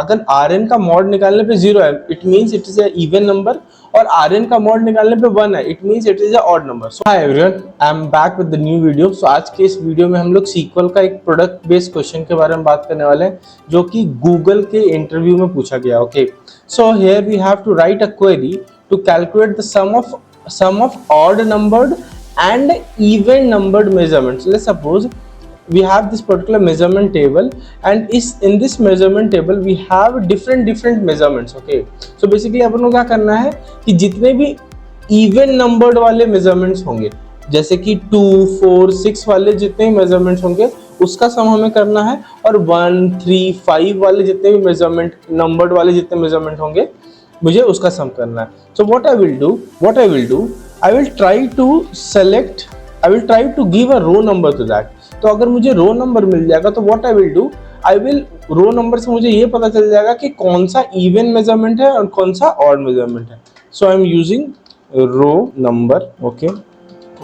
अगर Rn का mod निकालने पे 0 है, it means it is a even number, और Rn का मॉड निकालने पे 1 है, it means it is a odd number. So hi everyone, I am back with the new video. So आज के इस वीडियो में हम लोग सीक्वल का एक प्रोडक्ट बेस्ड क्वेश्चन के बारे में बात करने वाले हैं, जो कि गूगल के इंटरव्यू में पूछा गया। Okay, so here we have to write a query to calculate the sum of odd numbered and even numbered measurements. Let's suppose we have this particular measurement table, and in this measurement table we have different measurements. Okay, so basically अपन को क्या करना है कि जितने भी even numbered वाले measurements होंगे, जैसे कि 2, 4, 6 वाले जितने भी measurements होंगे उसका सम हमें करना है, और 1, 3, 5 वाले जितने भी measurement numbered वाले जितने measurement होंगे मुझे उसका सम करना है। So what I will do, I will try to give a row number to that. तो अगर मुझे रो नंबर मिल जाएगा तो what I will do, I will row number से मुझे ये पता चल जाएगा कि कौन सा इवन मेजरमेंट है और कौन सा ऑड मेजरमेंट है। So I am using row number, okay,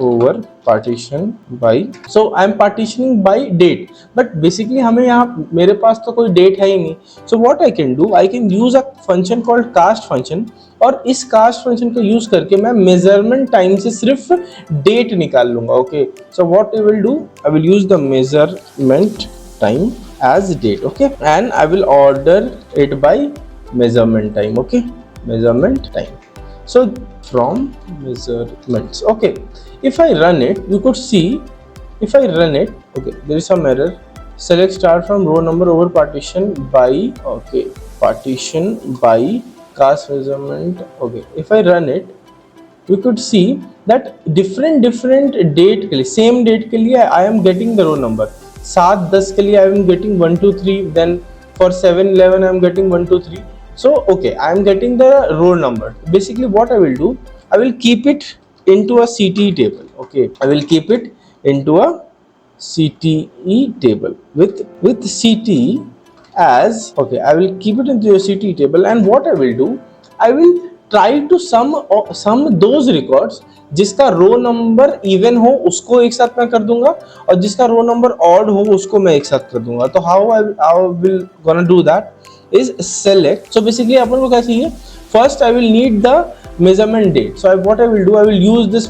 over partition by, so I am partitioning by date, but basically हमें यहाँ मेरे पास तो कोई डेट है ही नहीं। So what I can do, I can use a function called cast function, और इस cost function को यूज करके मैं मेजरमेंट टाइम से सिर्फ डेट निकाल लूंगा। Okay, so what I will do, I will use the measurement time as date, okay, and I will order it by measurement time. Okay, measurement time, so from measurements, okay, if I run it, you could see, if I run it, okay, there is some error. Select start from row number over partition by, okay, partition by cast measurement. Okay, if I run it, you could see that different date के लिए, same date के लिए I am getting the row number. 7, 10 के लिए I am getting 1, 2, 3, then for 7, 11 I am getting 1, 2, 3. So okay, I am getting the row number. Basically what I will do, I will keep it into a CTE table. Okay, I will keep it into a CTE table with CTE as, okay, I will keep it into a CTE table, and what I will do, I will try to sum those records जिसका रो number even हो उसको एक साथ मैं कर दूंगा, और जिसका रो नंबर ऑड हो उसको मैं एक साथ कर दूंगा। तो how I will gonna do that is select. So basically अपन को क्या चाहिए, first I will need the measurement date. So what I will do, I will use this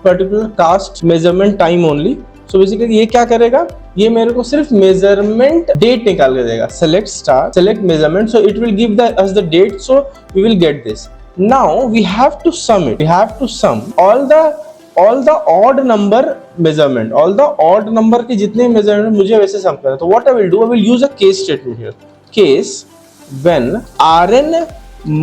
particular cast measurement time only. So basically ये क्या करेगा, ये मेरे को सिर्फ measurement date निकाल के देगा। Select star, select measurement, so it will give us the date, so we will get this. Now we have to sum it. We have to sum all the odd number measurement, all the odd number के जितने measurement मुझे वैसे सम करना है। तो what I will do, I will use a case statement here. Case when Rn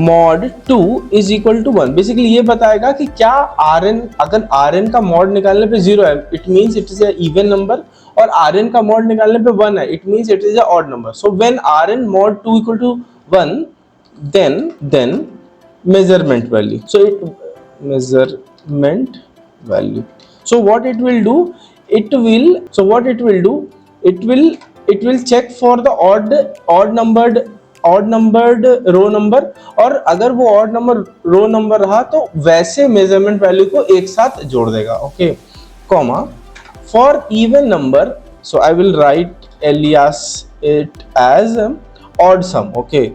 mod 2 is equal to 1. Basically ये बताएगा कि क्या Rn, अगर Rn का मॉड निकालने पे 0 है, it means it is a even number, और Rn का मॉड निकालने पे 1 है, it means it is a odd number. So when Rn mod 2 equal to 1, then measurement value, so it measurement value, so what it will do, it will check for the odd numbered row number, और अगर वो odd number रो number रहा तो वैसे measurement value को एक साथ जोड़ देगा। Okay, comma, for even number, so I will write alias it as odd sum. Okay,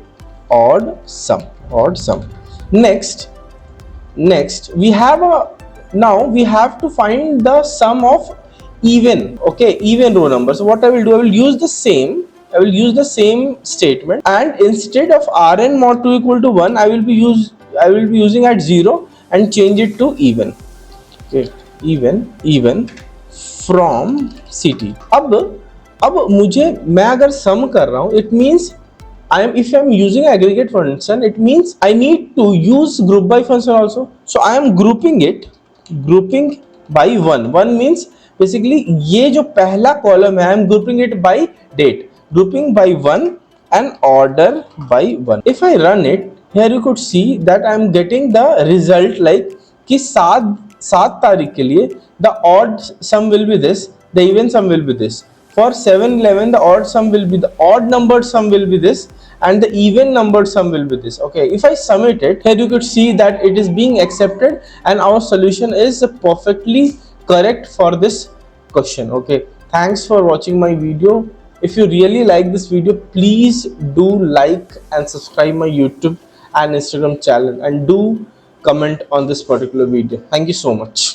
odd sum. next we have we have to find the sum of even, okay, even row number. So what I will do, I will use the same statement, and instead of Rn mod 2 equal to 1, I will be using at 0 and change it to even. Okay, even from CT. अब मुझे, मैं अगर सम कर रहा हूँ, it means if I am using aggregate function, it means I need to use group by function also. So I am grouping by 1. 1 means basically ये जो पहला कॉलम है, I am grouping it by date, grouping by 1 and order by 1. If I run it, here you could see that I am getting the result like कि 7 तारीख के लिए the odd sum will be this, the even sum will be this. For 7, 11, the odd sum will be, the odd numbered sum will be this, and the even numbered sum will be this. Okay, if I submit it, here you could see that it is being accepted, and our solution is perfectly correct for this question. Okay, thanks for watching my video. If you really like this video, please do like and subscribe my YouTube and Instagram channel, and do comment on this particular video. Thank you so much.